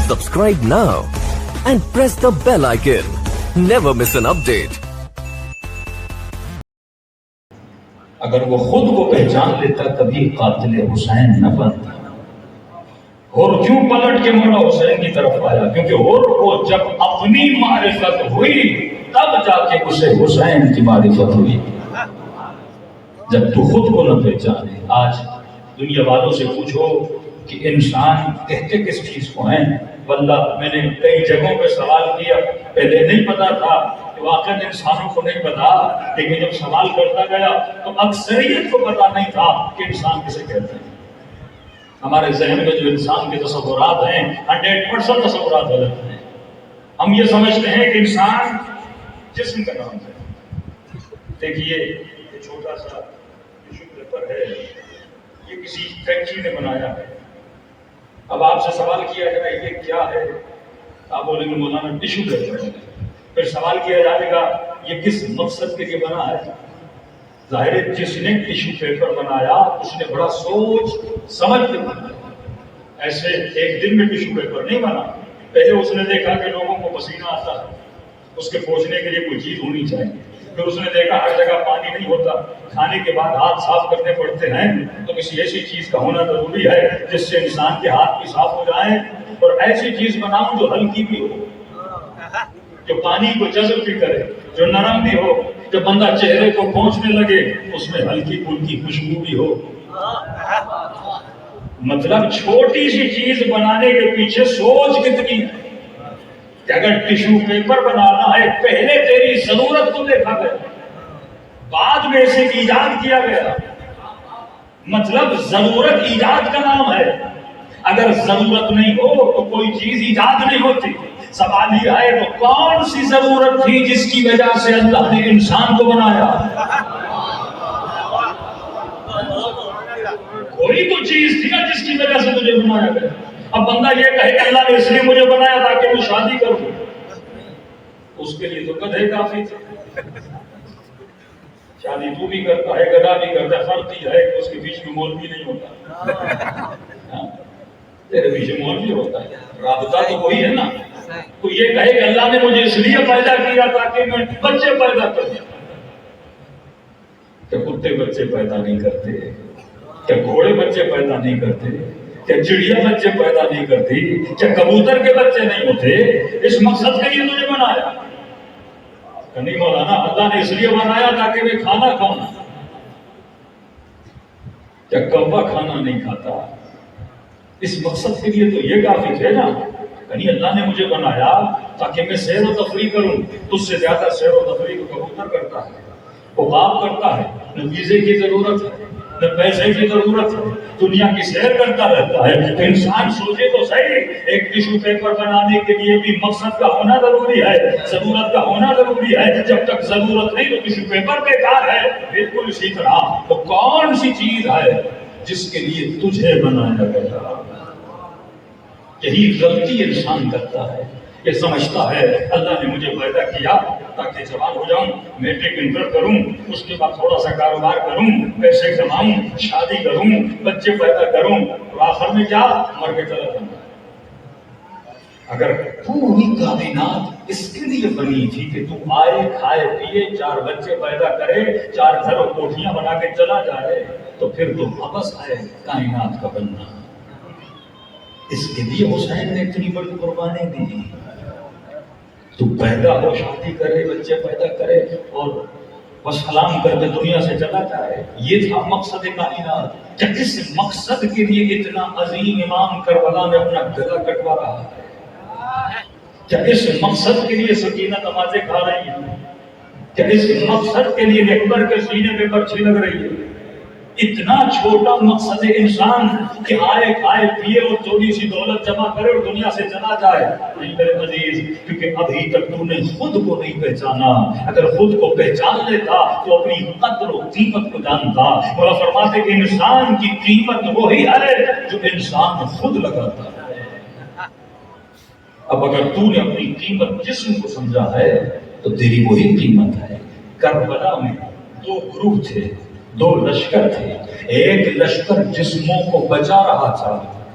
Subscribe now and press the bell icon. Never miss an update. اگر وہ خود کو پہچان لیتا کبھی قاتل حسین نہ بنتا. اور کیوں پلٹ کے مولا حسین کی طرف آیا؟ کیونکہ اور کو جب اپنی معرفت ہوئی تب جا کے اسے حسین کی معرفت ہوئی. جب تو خود کو نہ پہچانے. آج دنیا والوں سے پوچھو کہ انسان کہتے کس چیز کو ہیں؟ واللہ میں نے کئی جگہوں پہ سوال کیا، پہلے نہیں پتا تھا کہ واقعا انسانوں کو نہیں پتا، لیکن جب سوال کرتا گیا تو اکثریت کو پتا نہیں تھا کہ انسان کسے کہتے ہیں. ہمارے ذہن میں جو انسان کے تصورات ہیں 100% تصورات غلط ہیں. ہم یہ سمجھتے ہیں کہ انسان جسم کا نام ہے. دیکھیے یہ چھوٹا سا ٹیشو پیپر ہے، یہ کسی فیکٹری نے بنایا ہے. اب آپ سے سوال کیا جائے یہ کیا ہے، آپ بولیں گے مولانا ٹیشو پیپر ہے. پھر سوال کیا جائے گا یہ کس مقصد کے لیے بنا ہے؟ ظاہر ہے جس نے ٹیشو پیپر بنایا اس نے بڑا سوچ سمجھ کے بنایا. ایسے ایک دن میں ٹیشو پیپر نہیں بنا. پہلے اس نے دیکھا کہ لوگوں کو پسینہ آتا ہے، اس کے پہنچنے کے لیے کوئی چیز ہونی چاہیے. پھر اس نے دیکھا ہر جگہ پانی نہیں ہوتا، کھانے کے بعد ہاتھ صاف کرنے پڑتے ہیں، تو کسی ایسی چیز کا ہونا ضروری ہے جس سے انسان کے ہاتھ بھی صاف ہو جائیں. اور ایسی چیز بناؤں جو ہلکی بھی ہو، جو پانی کو جذب بھی کرے، جو نرم بھی ہو، جو بندہ چہرے کو پہنچنے لگے اس میں ہلکی پھلکی خوشبو بھی ہو. مطلب چھوٹی سی چیز بنانے کے پیچھے سوچ کتنی ہے کہ اگر ٹیشو پیپر بنانا ہے پہلے تیری ضرورت کو دیکھا گیا، بعد میں اسے ایجاد کیا گیا. مطلب ضرورت ایجاد کا نام ہے. اگر ضرورت نہیں ہو تو کوئی چیز ایجاد نہیں ہوتی. سوال یہ ہے تو کون سی ضرورت تھی جس کی وجہ سے اللہ نے انسان کو بنایا؟ کوئی تو چیز تھی نا جس کی وجہ سے مجھے بنایا گیا. اب بندہ یہ کہے کہ اللہ نے اس لیے مجھے بنایا تاکہ میں شادی کروں، اس کے لیے تو گدھے کافی تھے. شادی تو بھی کرتا ہے، گدھا بھی کرتا ہے، فرق یہ ہے کہ اس کے بیچ میں مولوی نہیں ہوتا. تیرے بیچ میں مولوی ہوتا ہے، رابطہ تو وہی ہے نا. تو یہ کہے کہ اللہ نے مجھے اس لیے پیدا کیا تاکہ میں بچے پیدا کروں. کیا کتے بچے پیدا نہیں کرتے؟ کیا گھوڑے بچے پیدا نہیں کرتے؟ کیا چڑیا بچے پیدا نہیں کرتی؟ کیا کبوتر کے بچے نہیں ہوتے؟ اس مقصد کے لیے تجھے بنایا نہیں مولانا. اللہ نے اس لیے بنایا تاکہ میں کھانا کھاؤں. کیا کوا کھانا نہیں کھاتا؟ اس مقصد کے لیے تو یہ کافی تھے نا. یعنی اللہ نے مجھے بنایا تاکہ میں سیر و تفریح کروں. تجھ سے زیادہ سیر و تفریح کو کبوتر کرتا ہے، عقاب کرتا ہے. نہ ویزے کی ضرورت ہے، نہ پیسے کی ضرورت ہے، دنیا کی سیر کرتا رہتا ہے. تو انسان سوچے تو صحیح، ایک ٹیشو پیپر بنانے کے لیے بھی مقصد کا ہونا ضروری ہے، ضرورت کا ہونا ضروری ہے. جب تک ضرورت نہیں تو ٹیشو پیپر بیکار ہے. بالکل اسی طرح تو کون سی چیز ہے جس کے لیے تجھے بنایا گیا؟ یہی غلطی انسان کرتا ہے. یہ سمجھتا ہے اللہ نے مجھے پیدا کیا تاکہ جوان ہو جاؤں، میٹرک انٹر کروں، اس کے بعد تھوڑا سا کاروبار کروں، پیسے کماؤں، شادی کروں، بچے پیدا کروں، اور آخر میں کیا مر کے چلا جاؤں. اگر پوری کائنات اس کے لیے بنی تھی کہ تو آئے، کھائے پیے، 4 بچے پیدا کرے، 4 گھر اور کوٹھیاں بنا کے چلا جائے، تو پھر تو واپس آئے کائنات کا بننا. اس کے لیے حسین نے اتنی بڑی قربانی دی. تو پیدا ہو، شادی کرے، بچے پیدا کرے اور بس سلام کر کے دنیا سے چلا جائے. یہ تھا مقصد کائنات. کیا اس مقصد کے لیے اتنا عظیم امام کربلا میں اپنا گلا کٹوا رہا ہے؟ کیا اس مقصد کے لیے سکینہ نمازیں کھا رہی ہیں؟ کیا اس مقصد کے لیے اکبر کے سینے پہ برچھی لگ رہی ہے؟ اتنا چھوٹا مقصد انسان کہ آئے، کھائے، پیے اور تھوڑی سی دولت جمع کرے اور دنیا سے چلا جائے. نہیں میرے عزیز، کیونکہ ابھی تک تو نے خود کو نہیں پہچانا. اگر خود کو پہچان لیتا تو اپنی قدر و قیمت کو جانتا. مولا فرماتے کہ انسان کی قیمت وہی ہے جو انسان خود لگاتا ہے. اب اگر تو نے اپنی قیمت جسم کو سمجھا ہے تو تیری وہی قیمت ہے. کربلا میں 2 گروہ تھے، 2 لشکر تھے. ایک لشکر جسموں کو بچا رہا تھا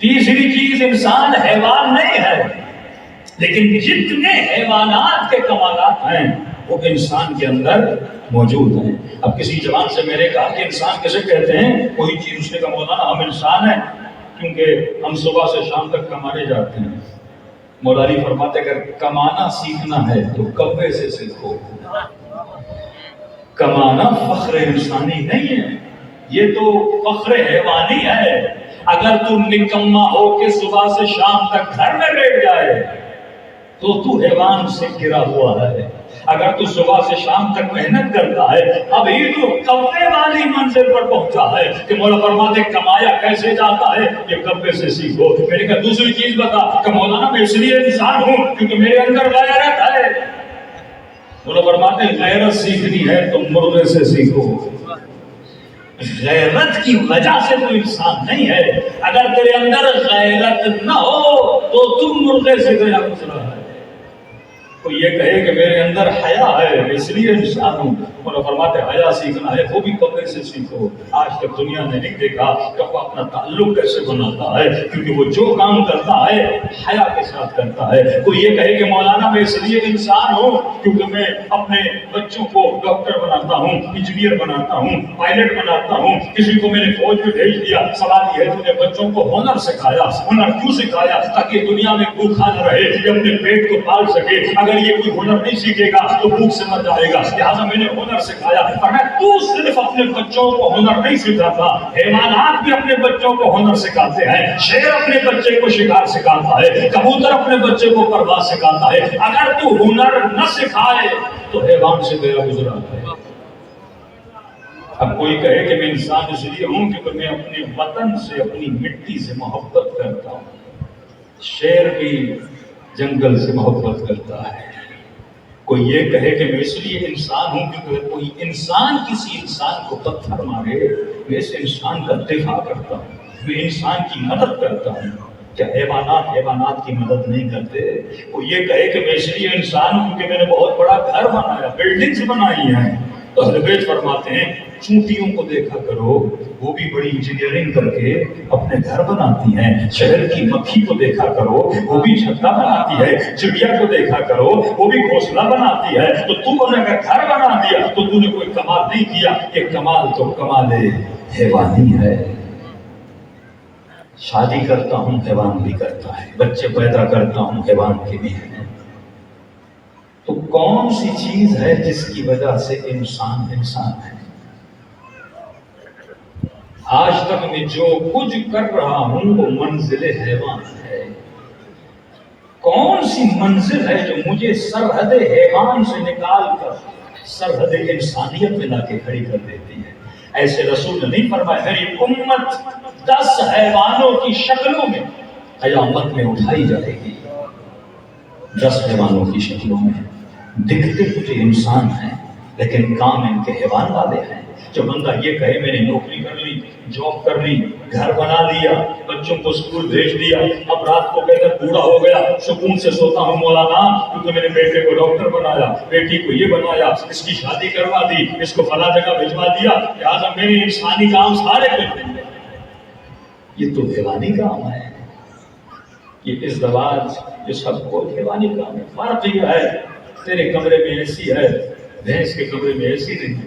تیسری چیز انسان حیوان نہیں ہے، لیکن جتنے حیوانات کے کمالات ہیں وہ انسان کے اندر موجود ہیں۔ اب کسی جوان سے میں نے کہا کہ انسان کیسے کہتے ہیں کوئی چیز، اس نے کہا مولانا ہم انسان ہیں کیونکہ ہم صبح سے شام تک کمانے جاتے ہیں۔ مولا علی فرماتے اگر کمانا سیکھنا ہے تو کبے سے سیکھو۔ کمانا فخر انسانی نہیں ہے، یہ تو فخر حیوانی ہے۔ اگر تم نکما ہو کے صبح سے شام تک گھر میں بیٹھ جائے تو حیوان سے گرا ہوا ہے۔ اگر تو صبح سے شام تک محنت کرتا ہے، اب یہ تو کبے والی منزل پر پہنچا ہے کہ مولا فرماتے کمایا کیسے جاتا ہے، یہ کبے سے سیکھو۔ میں نے کہا دوسری چیز بتا کہ مولانا میں اس لیے انسان ہوں کیونکہ میرے اندر غیرت ہے۔ مولا فرماتے غیرت سیکھنی ہے تو مرغے سے سیکھو۔ غیرت کی وجہ سے تو انسان نہیں ہے، اگر تیرے اندر غیرت نہ ہو تو تم مرغے سے گیا گزرا ہے۔ کوئی یہ کہے کہ میرے اندر حیا ہے اس لیے انسان ہوں، مولا فرماتے حیا سیکھنا ہے وہ بھی کبے سے سیکھو۔ آج تک دنیا نے نہیں دیکھا کہ وہ اپنا تعلق کیسے بناتا ہے، کیونکہ وہ جو کام کرتا ہے حیا کے ساتھ کرتا ہے۔ کوئی یہ کہے کہ مولانا میں اس لیے انسان ہوں کیونکہ میں اپنے بچوں کو ڈاکٹر بناتا ہوں، انجینئر بناتا ہوں، پائلٹ بناتا ہوں، کسی کو میں نے فوج میں بھیج دیا۔ سوال یہ ہے تو نے بچوں کو ہنر سکھایا، ہنر کیوں سکھایا؟ تاکہ دنیا میں بھوکا نہ رہے، یہ اپنے پیٹ کو پال سکے۔ اگر یہ کوئی ہنر نہیں سیکھے گا تو بھوک سے مر جائے گا، لہٰذا میں نے ہنر سکھایا۔ فرمایا تو صرف اپنے بچوں کو ہنر نہیں سکھاتا، حیوانات بھی اپنے بچوں کو ہنر سکھاتے ہیں۔ شیر اپنے بچے کو شکار سکھاتا ہے، کبوتر اپنے بچے کو پرواز سکھاتا ہے۔ اگر تو ہنر نہ سکھائے تو حیوان سے گیا گزرا ہے۔ اب کوئی کہے کہ میں انسان اس لیے ہوں کیونکہ میں اپنے وطن سے، اپنی مٹی سے محبت کرتا ہوں۔ شیر بھی جنگل سے محبت کرتا ہے۔ کوئی یہ کہے کہ میں اس لیے انسان ہوں کیونکہ کوئی انسان کسی انسان کو پتھر مارے میں اس انسان کا دفاع کرتا ہوں، میں انسان کی مدد کرتا ہوں۔ کیا حیوانات کی مدد نہیں کرتے؟ کوئی یہ کہے کہ میں اس لیے انسان ہوں کیونکہ میں نے بہت بڑا گھر بنایا، بلڈنگز بنائی ہیں۔ تو اہل بیت فرماتے ہیں چونٹیوں کو دیکھا کرو، وہ بھی بڑی انجینئرنگ کر کے اپنے گھر بناتی ہیں۔ شہر کی مکھی کو دیکھا کرو، وہ بھی چھتا بناتی ہے۔ چڑیا کو دیکھا کرو، وہ بھی گھونسلہ بناتی ہے۔ تو تو نے اگر گھر بنا دیا تو تو نے کوئی کمال نہیں کیا۔ یہ کمال تو کمال حیوانی ہے۔ شادی کرتا ہوں حیوان بھی کرتا ہے، بچے پیدا کرتا ہوں حیوان کے بھی ہیں۔ تو کون سی چیز ہے جس کی وجہ سے انسان ہے؟ آج تک میں جو کچھ کر رہا ہوں وہ منزل حیوان ہے۔ کون سی منزل ہے جو مجھے سرحد حیوان سے نکال کر سرحد انسانیت میں لا کے کھڑی کر دیتی ہے؟ ایسے رسول نے نہیں فرمایا میری امت 10 حیوانوں کی شکلوں میں قیامت میں اٹھائی جائے گی۔ 10 حیوانوں کی شکلوں میں دکھتے مجھے انسان ہیں لیکن کام ان کے حیوان والے ہیں۔ جو بندہ یہ کہے میں نے نوکری کر لی، جاب کر لی، گھر بنا لیا، بچوں کو اسکول بھیج دیا، اب رات کو کہتا بوڑھا ہو گیا سکون سے سوتا ہوں مولانا کیونکہ میں نے بیٹے کو ڈاکٹر بنایا، بیٹی کو یہ بنایا، اس کی شادی کروا دی، اس کو فلاں جگہ بھجوا دیا، لہٰذا میرے انسانی کام سارے کر دیں۔ یہ تو حیوانی کام ہے، یہ ازدواج یہ سب کو حیوانی کام ہے۔ فرق یہ ہے تیرے کمرے میں اے سی ہے، بھینس کے کمرے میں اے سی نہیں۔